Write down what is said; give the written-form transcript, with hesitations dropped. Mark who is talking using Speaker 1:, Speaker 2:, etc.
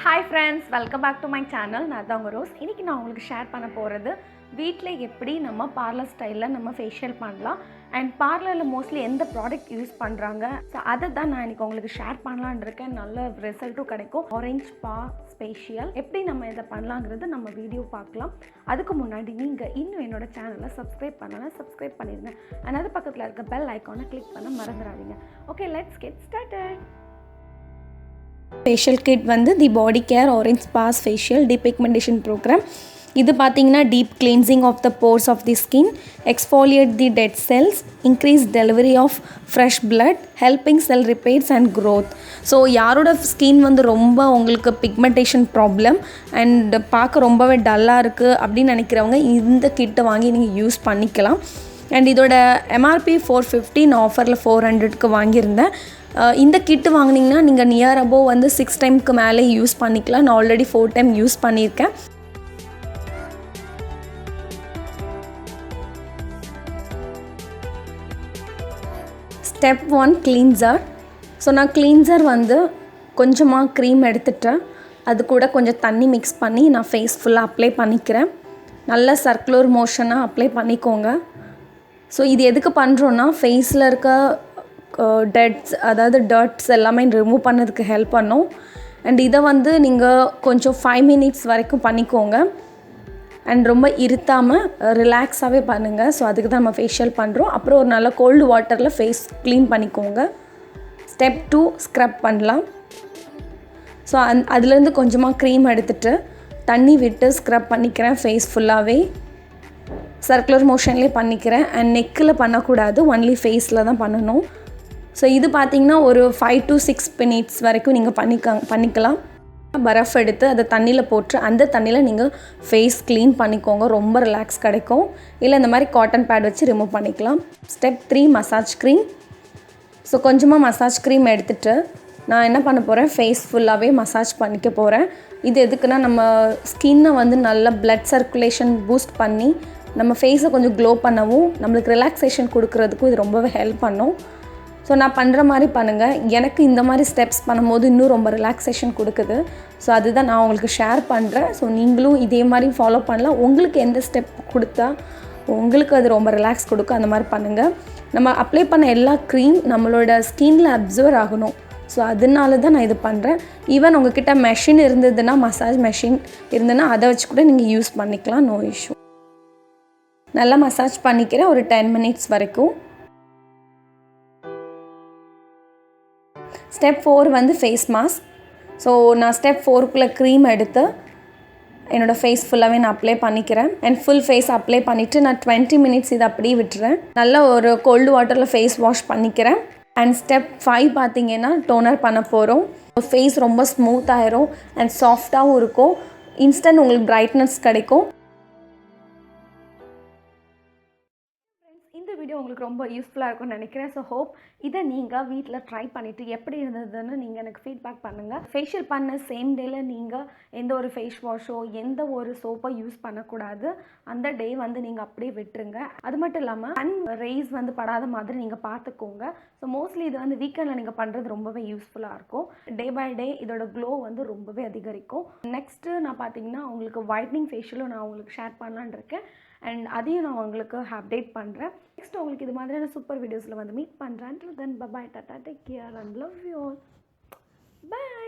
Speaker 1: Hi friends, welcome back to my channel. நான் தான் rose. இன்னைக்கு நான் உங்களுக்கு ஷேர் பண்ண போறது வீட்ல எப்படி நம்ம பார்லர் ஸ்டைல்ல நம்ம ஃபேஷியல் பண்ணலாம் and பார்லர்ல மோஸ்ட்லி எந்த ப்ராடக்ட் யூஸ் பண்றாங்க. சோ அத தான் நான் இன்னைக்கு உங்களுக்கு ஷேர் பண்ணலாம்னு இருக்கேன். நல்ல ரிசல்ட்டும் கிடைக்கும். ஆரஞ்சு பா ஃபேஷியல் எப்படி நம்ம இத பண்ணலாம்ங்கறது நம்ம வீடியோ பார்க்கலாம். அதுக்கு முன்னாடி நீங்க இன்னும் என்னோட சேனலை சப்ஸ்கிரைப் பண்ணலனா சப்ஸ்கிரைப் பண்ணிருங்க. and அது பக்கத்துல இருக்க பெல் ஐகானை கிளிக் பண்ண மறந்துடாதீங்க. Okay, let's get started.
Speaker 2: Facial kit வந்து the body care orange spas facial depigmentation programme. இது பார்த்தீங்கன்னா deep cleansing of the pores of the skin, exfoliate the dead cells, increase delivery of fresh blood, helping cell repairs and growth. So யாரோட skin வந்து ரொம்ப உங்களுக்கு pigmentation problem and பார்க்க ரொம்பவே டல்லாக இருக்குது அப்படின்னு நினைக்கிறவங்க இந்த கிட்டை வாங்கி நீங்கள் யூஸ் பண்ணிக்கலாம். அண்ட் இதோட எம்ஆர்பி 450, நான் ஆஃபரில் 400க்கு வாங்கியிருந்தேன். இந்த கிட்டு வாங்கினீங்கன்னா நீங்கள் நியர் அபோவ் வந்து 6 டைம்க்கு மேலே யூஸ் பண்ணிக்கலாம். நான் ஆல்ரெடி 4 டைம் யூஸ் பண்ணியிருக்கேன். Step 1 cleanser. ஸோ நான் கிளீன்சர் வந்து கொஞ்சமாக க்ரீம் எடுத்துட்டேன். அது கூட கொஞ்சம் தண்ணி மிக்ஸ் பண்ணி நான் ஃபேஸ் ஃபுல்லாக அப்ளை பண்ணிக்கிறேன். நல்லா சர்க்குலர் மோஷனாக அப்ளை பண்ணிக்கோங்க. ஸோ இது எதுக்கு பண்ணுறோன்னா ஃபேஸில் இருக்க டெட்ஸ் அதாவது டர்ட்ஸ் எல்லாமே ரிமூவ் பண்ணதுக்கு ஹெல்ப் பண்ணும். அண்ட் இதை வந்து நீங்கள் கொஞ்சம் 5 மினிட்ஸ் வரைக்கும் பண்ணிக்கோங்க. அண்ட் ரொம்ப இருத்தாமல் ரிலாக்ஸாகவே பண்ணுங்கள். ஸோ அதுக்கு தான் நம்ம ஃபேஷியல் பண்ணுறோம். அப்புறம் ஒரு நல்ல கோல்டு வாட்டரில் ஃபேஸ் க்ளீன் பண்ணிக்கோங்க. ஸ்டெப் 2 ஸ்க்ரப் பண்ணலாம். ஸோ அதுலேருந்து கொஞ்சமாக க்ரீம் எடுத்துகிட்டு தண்ணி விட்டு ஸ்க்ரப் பண்ணிக்கிறேன் ஃபேஸ் ஃபுல்லாகவே. சர்க்குலர் மோஷன்லேயே பண்ணிக்கிறேன். அண்ட் நெக்கில் பண்ணக்கூடாது, ஒன்லி ஃபேஸில் தான் பண்ணணும். ஸோ இது பார்த்திங்கன்னா ஒரு 5 to 6 மினிட்ஸ் வரைக்கும் நீங்கள் பண்ணிக்கலாம். பரஃப் எடுத்து அதை தண்ணியில் போட்டு அந்த தண்ணியில் நீங்கள் ஃபேஸ் க்ளீன் பண்ணிக்கோங்க. ரொம்ப ரிலாக்ஸ் கிடைக்கும். இல்லை இந்த மாதிரி காட்டன் பேட் வச்சு ரிமூவ் பண்ணிக்கலாம். Step 3 massage cream. ஸோ கொஞ்சமாக மசாஜ் க்ரீம் எடுத்துகிட்டு நான் என்ன பண்ண போகிறேன், ஃபேஸ் ஃபுல்லாகவே மசாஜ் பண்ணிக்க போகிறேன். இது எதுக்குன்னா நம்ம ஸ்கின்னை வந்து நல்லா பிளட் சர்க்குலேஷன் பூஸ்ட் பண்ணி நம்ம ஃபேஸை கொஞ்சம் க்ளோ பண்ணவும் நம்மளுக்கு ரிலாக்ஸேஷன் கொடுக்குறதுக்கும் இது ரொம்பவே ஹெல்ப் பண்ணும். ஸோ நான் பண்ணுற மாதிரி பண்ணுங்கள். எனக்கு இந்த மாதிரி ஸ்டெப்ஸ் பண்ணும்போது இன்னும் ரொம்ப ரிலாக்ஸேஷன் கொடுக்குது. ஸோ அதுதான் நான் உங்களுக்கு ஷேர் பண்ணுறேன். ஸோ நீங்களும் இதே மாதிரி ஃபாலோ பண்ணலாம். உங்களுக்கு எந்த ஸ்டெப் கொடுத்தா உங்களுக்கு அது ரொம்ப ரிலாக்ஸ் கொடுக்கும் அந்த மாதிரி பண்ணுங்கள். நம்ம அப்ளை பண்ண எல்லா க்ரீம் நம்மளோட ஸ்கின்னில் அப்சர்வ் ஆகணும். ஸோ அதனால தான் நான் இது பண்ணுறேன். ஈவன் உங்ககிட்ட மெஷின் இருந்ததுன்னா, மசாஜ் மெஷின் இருந்ததுன்னா அதை வச்சு கூட நீங்கள் யூஸ் பண்ணிக்கலாம், நோ இஷ்யூ. நல்லா மசாஜ் பண்ணிக்கிறேன் ஒரு 10 மினிட்ஸ் வரைக்கும். ஸ்டெப் 4 வந்து ஃபேஸ் மாஸ்க். ஸோ நான் ஸ்டெப் 4க்குள்ளே க்ரீம் எடுத்து என்னோடய ஃபேஸ் ஃபுல்லாகவே நான் அப்ளை பண்ணிக்கிறேன். அண்ட் ஃபுல் ஃபேஸ் அப்ளை பண்ணிவிட்டு நான் 20 மினிட்ஸ் இதை அப்படியே விட்டுறேன். நல்லா ஒரு கோல்டு வாட்டரில் ஃபேஸ் வாஷ் பண்ணிக்கிறேன். அண்ட் ஸ்டெப் 5 பார்த்திங்கன்னா டோனர் பண்ண போகிறோம். ஃபேஸ் ரொம்ப ஸ்மூத் ஆயிரும் அண்ட் சாஃப்டாகவும் இருக்கும். இன்ஸ்டன்ட் உங்களுக்கு பிரைட்னஸ் கிடைக்கும்.
Speaker 1: இந்த வீடியோ உங்களுக்கு ரொம்ப யூஸ்ஃபுல்லாக இருக்கும்னு நினைக்கிறேன். ஸோ ஹோப் இதை நீங்கள் வீட்டில் ட்ரை பண்ணிவிட்டு எப்படி இருந்ததுன்னு நீங்கள் எனக்கு ஃபீட்பேக் பண்ணுங்கள். ஃபேஷியல் பண்ண சேம் டேயில் நீங்கள் எந்த ஒரு ஃபேஸ் வாஷோ எந்த ஒரு சோப்போ யூஸ் பண்ணக்கூடாது. அந்த டே வந்து நீங்கள் அப்படியே விட்டுருங்க. அது மட்டும் இல்லாமல் சன் ரேஸ் வந்து படாத மாதிரி நீங்கள் பார்த்துக்கோங்க. ஸோ மோஸ்ட்லி இது வந்து வீக்கெண்டில் நீங்கள் பண்ணுறது ரொம்பவே யூஸ்ஃபுல்லாக இருக்கும். டே பை டே இதோட க்ளோ வந்து ரொம்பவே அதிகரிக்கும். நெக்ஸ்ட்டு நான் பார்த்தீங்கன்னா உங்களுக்கு ஒயிட்னிங் ஃபேஷியலும் நான் உங்களுக்கு ஷேர் பண்ணலான்னு இருக்கேன். அண்ட் அதையும் நான் உங்களுக்கு அப்டேட் பண்ணுறேன். நெக்ஸ்ட் உங்களுக்கு இது மாதிரியான சூப்பர் வீடியோஸில் வந்து மீட் பண்ணுறேன். Then bye tata, take care and love you all. By.